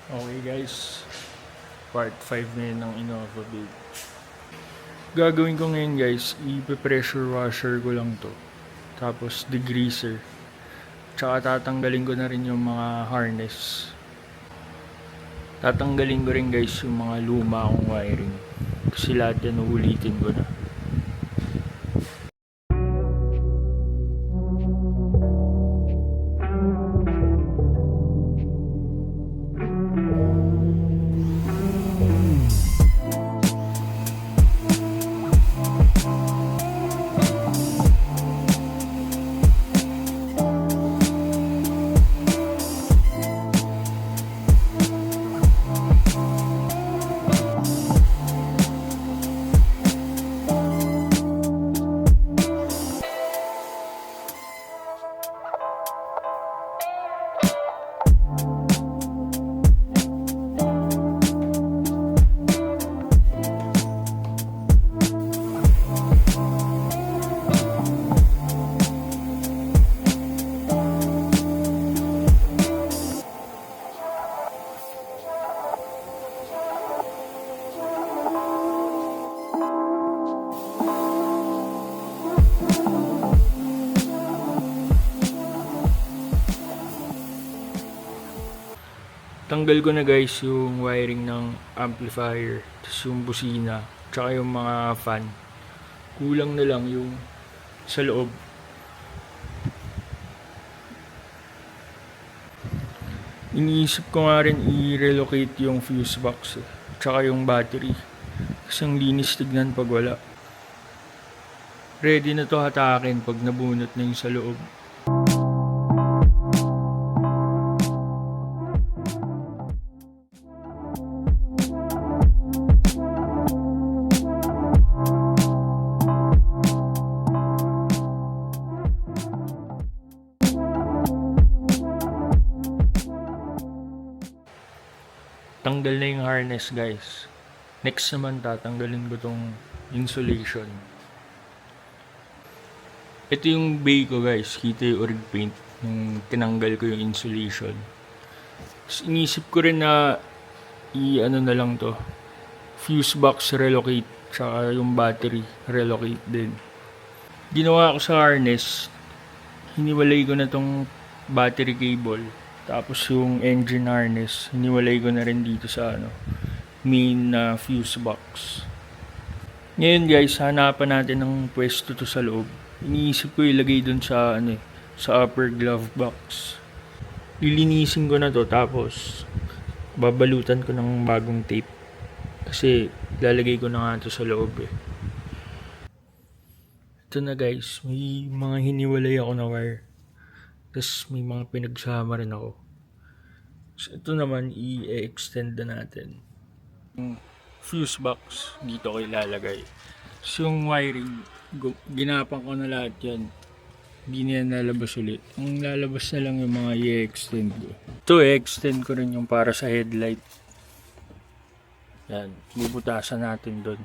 Okay guys, part 5 na yun ng Innova build. Gagawin ko ngayon guys, i-pressure washer ko lang to. Tapos degreaser. Tsaka tatanggalin ko na rin yung mga harness. Tatanggalin ko rin guys yung mga luma akong wiring. Kasi lahat yan uulitin ko na. Tanggal ko na guys yung wiring ng amplifier, tapos yung busina, tsaka yung mga fan. Kulang na lang yung sa loob. Iniisip ko nga rin i-relocate yung fuse box, tsaka yung battery. Kasi ang linis tignan pag wala. Ready na to hatakin pag nabunot na yung sa loob. Tanggal na yung harness guys. Next naman tatanggalin ko tong insulation. Ito yung bay ko guys. Kita yung orig paint. Nung tinanggal ko yung insulation. Tapos inisip ko rin na ano na lang to. Fuse box relocate. Tsaka yung battery relocate din. Ginawa ko sa harness. Hiniwalay ko na tong battery cable. Tapos yung engine harness, hiniwalay ko na rin dito sa main fuse box. Ngayon guys, hanapan natin ng pwesto to sa loob. Iniisip ko ilagay dun sa sa upper glove box. Lilinisin ko na to tapos babalutan ko ng bagong tape. Kasi lalagay ko na nga to sa loob eh. Ito na guys, may mga hiniwalay ako na wire. Tapos may mga pinagsama rin ako. So ito naman i-extend na natin. Yung fuse box dito ko ilalagay. So yung wiring, ginapang ko na lahat yan. Hindi na yan lalabas ulit. Ang lalabas na lang yung mga i-extend ko. Ito i-extend ko rin yung para sa headlight. Yan, bubutasan natin doon.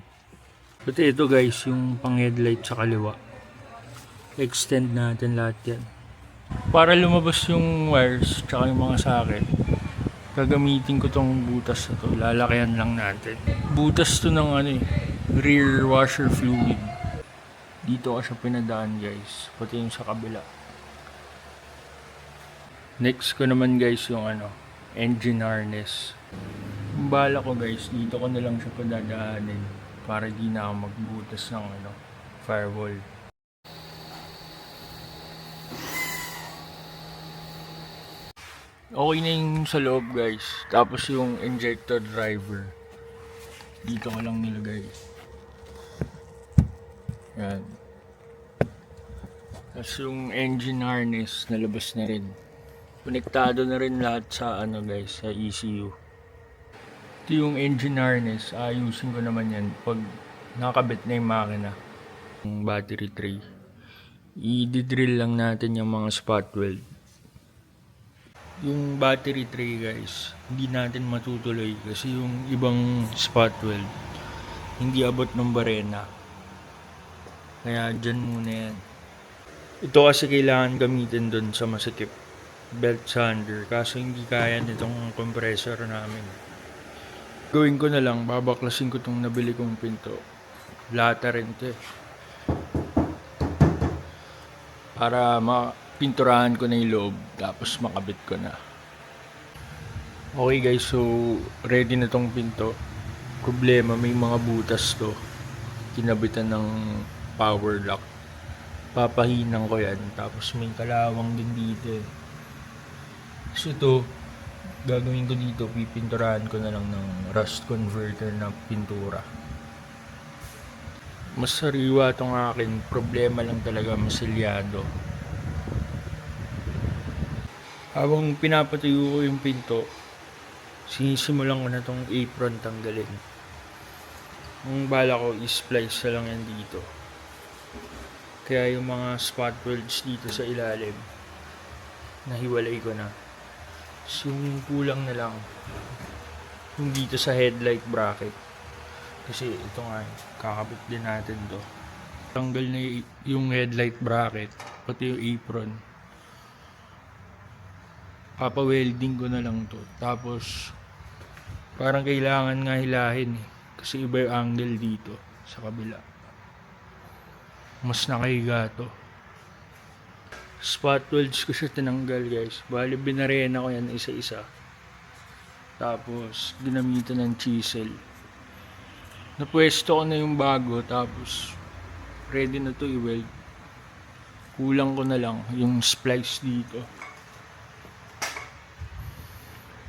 Pati ito guys, yung pang headlight sa kaliwa. Extend natin lahat yan. Para lumabas yung wires tsaka yung mga socket, gagamitin ko tong butas na to. Lalakayan lang natin. Butas to ng rear washer fluid. Dito ko siya pinadaan guys. Pati yung sa kabila. Next ko naman guys yung engine harness. Yung bala ko guys, dito ko na lang siya padadaanin para di na ako magbutas ng firewall. Okay na yung sa loob guys. Tapos yung injector driver, dito ko lang nilagay. Yan. Tapos yung engine harness, nalabas na rin. Konektado na rin lahat sa guys, sa ECU. Ito yung engine harness. Ayusin ko naman yan pag nakabit na yung makina. Yung battery tray. I-drill lang natin yung mga spot weld. Yung battery tray guys, hindi natin matutuloy kasi yung ibang spot weld hindi abot ng barena. Kaya dyan muna yan. Ito kasi kailangan gamitin doon sa masikip. belt sander, kaso hindi kaya nitong compressor namin. Gawin ko na lang, babaklasin ko tong nabili kong pinto. Lata rin to eh. Para mapinturahan ko na yung loob, tapos makabit ko na. Okay guys, so ready na tong pinto. Problema, may mga butas to. Kinabitan ng power lock. Papahinan ko yan, tapos may kalawang din dito eh. So ito, gagawin ko dito, pipinturahan ko na lang ng rust converter na pintura. Mas sariwa tong akin, problema lang talaga masilyado. Habang pinapatuyo ko yung pinto, sinisimulan ko na tong apron tanggalin. Ang bala ko, i-splice na lang yan dito. Kaya yung mga spot welds dito sa ilalim, nahiwalay ko na. So, yung kulang na lang yung dito sa headlight bracket, kasi ito nga, kakabit din natin to. Tanggal na yung headlight bracket, pati yung apron. Papa-welding ko na lang to. Tapos parang kailangan nga hilahin eh, kasi iba yung angle dito sa kabila. Mas nakahiga to. Spot welds ko siya tinanggal guys. Bali binarena ko yan isa-isa. Tapos ginamitan ng chisel. Napwesto ko na yung bago, tapos ready na to i-weld. Kulang ko na lang yung splice dito.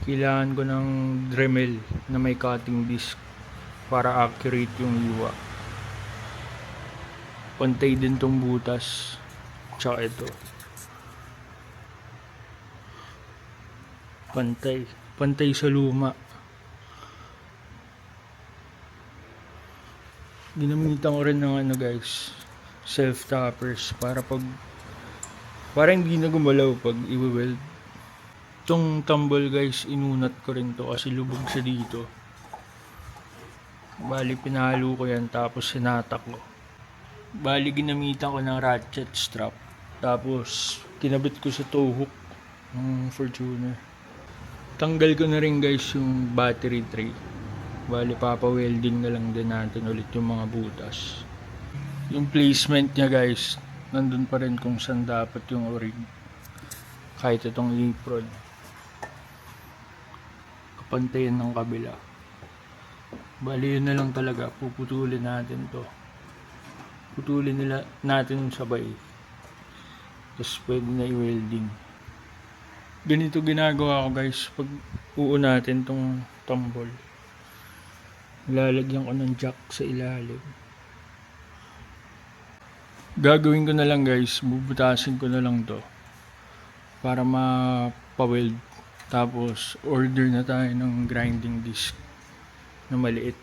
Kailangan ko ng Dremel na may cutting disc para accurate yung iwa. Pantay din tong butas. Tsaka ito. Pantay sa luma. Ginamitan ko rin ng ano guys, self tappers para hindi na gumalaw pag i-weld. Itong tumble guys, inunat ko rin to kasi lubog siya dito. Bali pinalo ko yan, tapos sinatak ko. Bali ginamitan ko ng ratchet strap, tapos kinabit ko sa tow hook ng Fortuner. Tanggal ko na rin guys yung battery tray. Bali papa-welding na lang din natin ulit yung mga butas. Yung placement niya guys, nandun pa rin kung saan dapat yung o-ring. Kahit itong apron, kapantayan ng kabila. Bali yun na lang talaga, puputulin natin to. Putulin natin sabay, tapos pwede na i-welding. Ganito ginagawa ko guys pag uunatin tong tumble. Lalagyan ko ng jack sa ilalim. Gagawin ko na lang guys, bubutasin ko na lang to para mapa-weld. Tapos order na tayo ng grinding disc na maliit.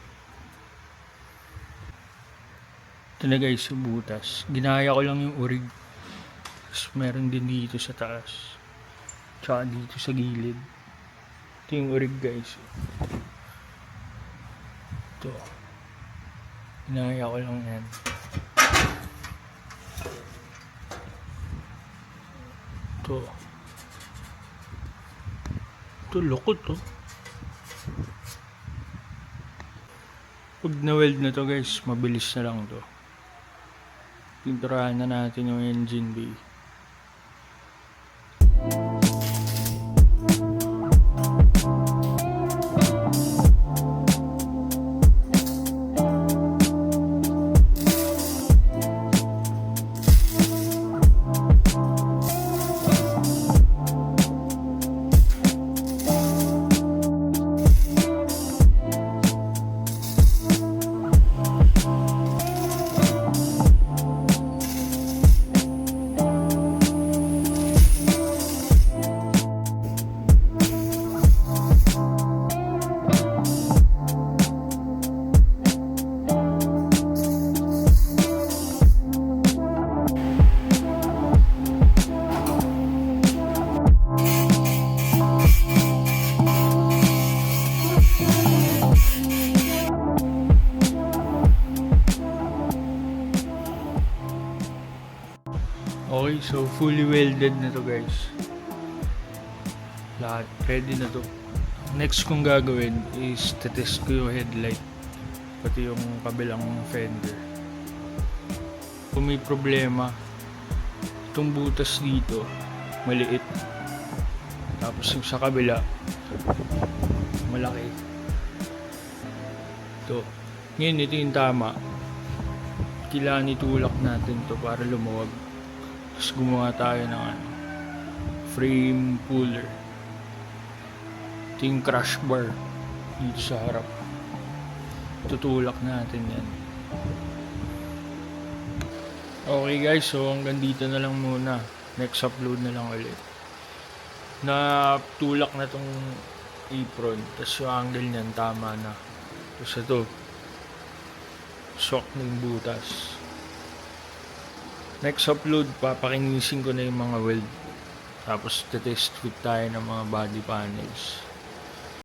Ito na guys yung butas. Ginaya ko lang yung urig. Tapos meron din dito sa taas, tsaka dito sa gilid. Ito yung urig guys. Ito. Ginaya ko lang yan. Ito lukot to. Pag na-weld na to guys, mabilis na lang to. Pinturahan na natin yung engine bay. Okay, so fully welded na to guys. Lahat. Ready na to. Next kong gagawin is tetest ko yung headlight. Pati yung kabilang fender. Kung may problema, itong butas dito, maliit. Tapos yung sa kabila, malaki. Ito. Ngayon, ito yung tama. Kailangan itulak natin to para lumuwag. Tapos gumawa tayo ng frame puller. Ito yung crash bar dito sa harap. Tutulak natin yan. Okay guys, so hanggang dito na lang muna. Next upload na lang ulit. Natulak na tong apron. Tapos yung angle niyan tama na. Tapos ito, shock na yung butas. Next upload, papakinisin ko na yung mga weld. Tapos test fit tayo ng mga body panels.